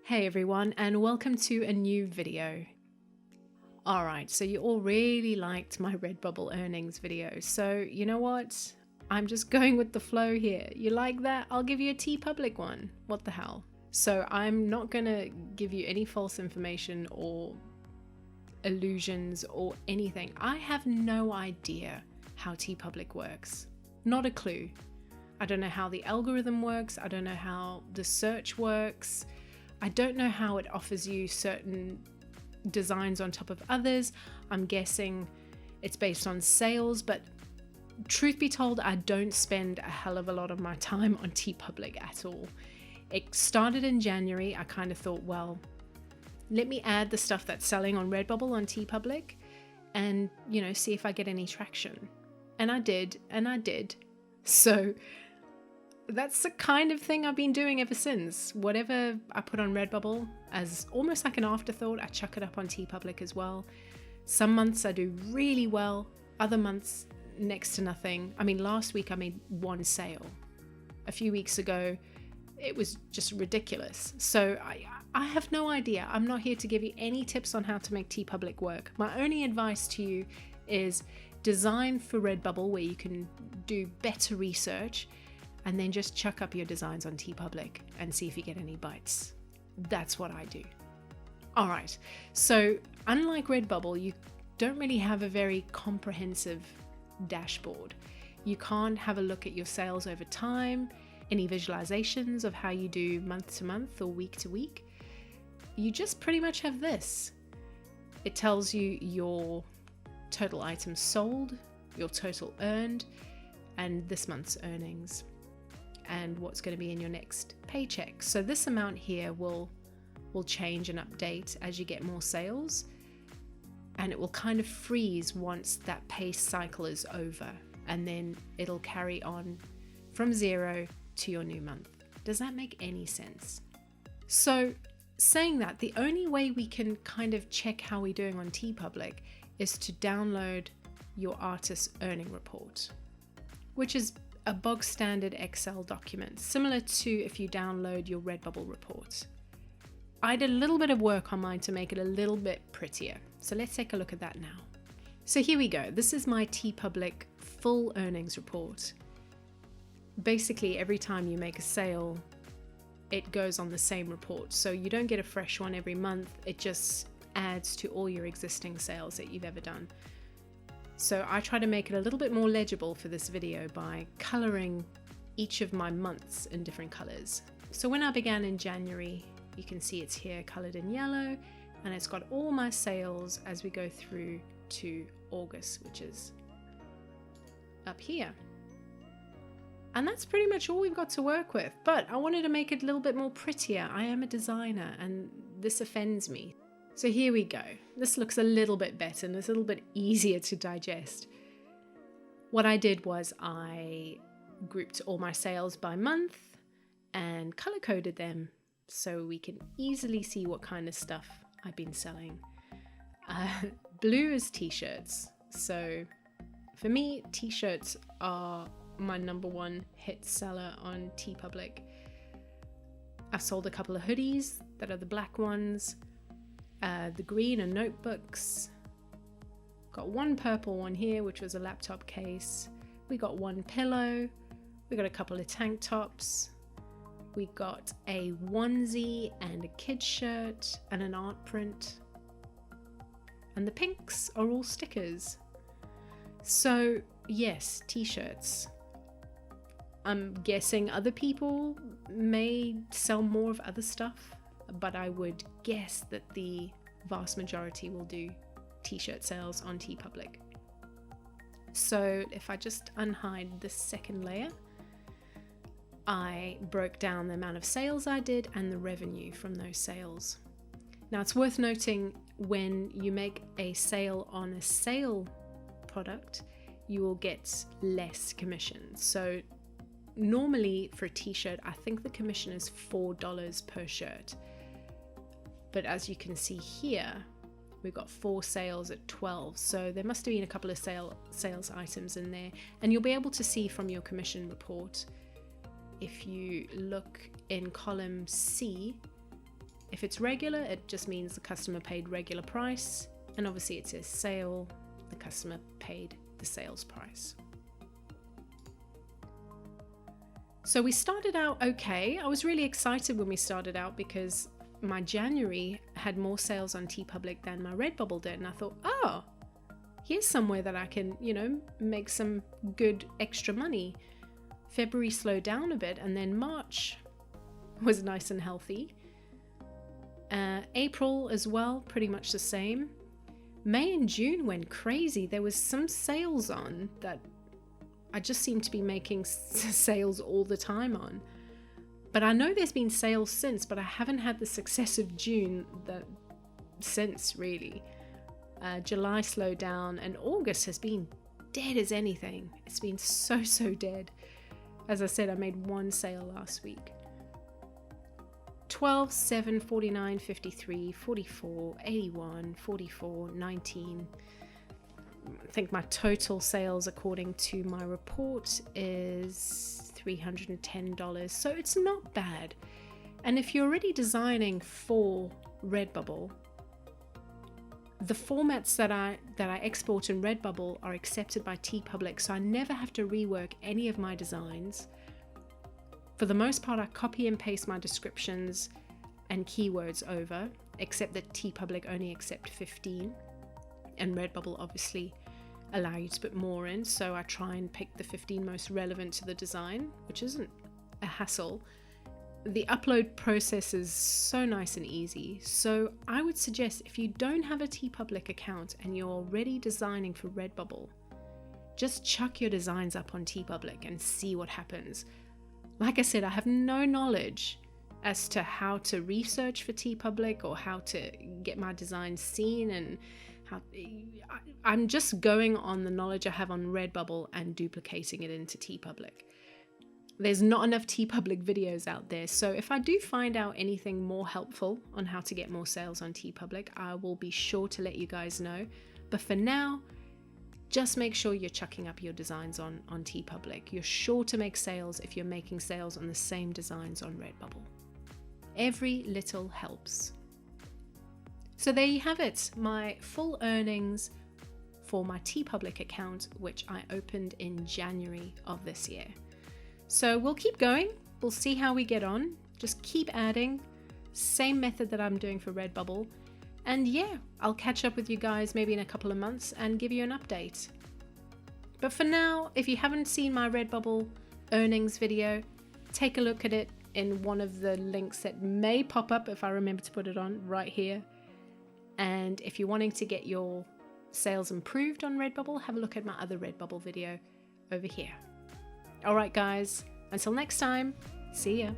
Hey everyone, and welcome to a new video. Alright, so you all really liked my Redbubble earnings video, so you know what? I'm just going with the flow here. You like that? I'll give you a Teepublic one. What the hell? So I'm not gonna give you any false information or illusions or anything. I have no idea how Teepublic works. Not a clue. I don't know how the algorithm works. I don't know how the search works. I don't know how it offers you certain designs on top of others. I'm guessing it's based on sales, but truth be told, I don't spend a hell of a lot of my time on Teepublic at all. It started in January. I kind of thought, well, let me add the stuff that's selling on Redbubble on Teepublic and, you know, see if I get any traction. And I did, and I did. So that's the kind of thing I've been doing ever since. Whatever I put on Redbubble as almost like an afterthought, I chuck it up on Teepublic as well. Some months I do really well, other months next to nothing. I mean, last week I made one sale. A few weeks ago, it was just ridiculous. So I have no idea. I'm not here to give you any tips on how to make Teepublic work. My only advice to you is design for Redbubble where you can do better research, and then just chuck up your designs on Teepublic and see if you get any bites. That's what I do. All right, so unlike Redbubble, you don't really have a very comprehensive dashboard. You can't have a look at your sales over time, any visualizations of how you do month to month or week to week. You just pretty much have this. It tells you your total items sold, your total earned, and this month's earnings, and what's going to be in your next paycheck. So this amount here will change and update as you get more sales, and it will kind of freeze once that pay cycle is over, and then it'll carry on from zero to your new month. Does that make any sense? So saying that, the only way we can kind of check how we're doing on Teepublic is to download your artist earning report, which is a bog standard Excel document, similar to if you download your Redbubble report. I did a little bit of work on mine to make it a little bit prettier. So let's take a look at that now. So here we go. This is my Teepublic full earnings report. Basically, every time you make a sale, it goes on the same report. So you don't get a fresh one every month. It just adds to all your existing sales that you've ever done. So I try to make it a little bit more legible for this video by coloring each of my months in different colors. So when I began in January, you can see it's here colored in yellow, and it's got all my sales as we go through to August, which is up here. And that's pretty much all we've got to work with. But I wanted to make it a little bit more prettier. I am a designer and this offends me. So here we go. This looks a little bit better and it's a little bit easier to digest. What I did was I grouped all my sales by month and color coded them so we can easily see what kind of stuff I've been selling. Blue is t-shirts. So for me, t-shirts are my #1 hit seller on Teepublic. I've sold a couple of hoodies that are the black ones. The green are notebooks. Got one purple one here, which was a laptop case. We got one pillow. We got a couple of tank tops. We got a onesie and a kid's shirt and an art print. And the pinks are all stickers. So yes, t-shirts. I'm guessing other people may sell more of other stuff, but I would guess that the vast majority will do t-shirt sales on Teepublic. So if I just unhide this second layer, I broke down the amount of sales I did and the revenue from those sales. Now it's worth noting, when you make a sale on a sale product, you will get less commission. So normally for a t-shirt, I think the commission is $4 per shirt. But as you can see here, we've got 4 sales at 12. So there must have been a couple of sales items in there. And you'll be able to see from your commission report, if you look in column C, If it's regular, it just means the customer paid regular price. And obviously it says sale, the customer paid the sales price. So we started out okay. I was really excited when we started out because my January had more sales on Teepublic than my Redbubble did. And I thought, oh, here's somewhere that I can, you know, make some good extra money. February slowed down a bit, and then March was nice and healthy. April as well, pretty much the same. May and June went crazy. There was some sales on that I just seem to be making sales all the time on. But I know there's been sales since, but I haven't had the success of June since, really. July slowed down, and August has been dead as anything. It's been so dead. As I said, I made one sale last week. 12, 7, 49, 53, 44, 81, 44, 19. I think my total sales according to my report is $310. So it's not bad. And if you're already designing for Redbubble, the formats that I export in Redbubble are accepted by Teepublic, so I never have to rework any of my designs. For the most part, I copy and paste my descriptions and keywords over, except that Teepublic only accept 15, and Redbubble obviously allow you to put more in, so I try and pick the 15 most relevant to the design, which isn't a hassle. The upload process is so nice and easy, so I would suggest if you don't have a Teepublic account and you're already designing for Redbubble, just chuck your designs up on Teepublic and see what happens. Like I said, I have no knowledge as to how to research for Teepublic or how to get my designs seen, and I'm just going on the knowledge I have on Redbubble and duplicating it into Teepublic. There's not enough Teepublic videos out there, so if I do find out anything more helpful on how to get more sales on Teepublic, I will be sure to let you guys know. But for now, just make sure you're chucking up your designs on Teepublic. You're sure to make sales if you're making sales on the same designs on Redbubble. Every little helps. So there you have it, my full earnings for my Teepublic account, which I opened in January of this year. So we'll keep going. We'll see how we get on. Just keep adding. Same method that I'm doing for Redbubble. And yeah, I'll catch up with you guys maybe in a couple of months and give you an update. But for now, if you haven't seen my Redbubble earnings video, take a look at it in one of the links that may pop up if I remember to put it on right here. And if you're wanting to get your sales improved on Redbubble, have a look at my other Redbubble video over here. All right, guys, until next time, see ya.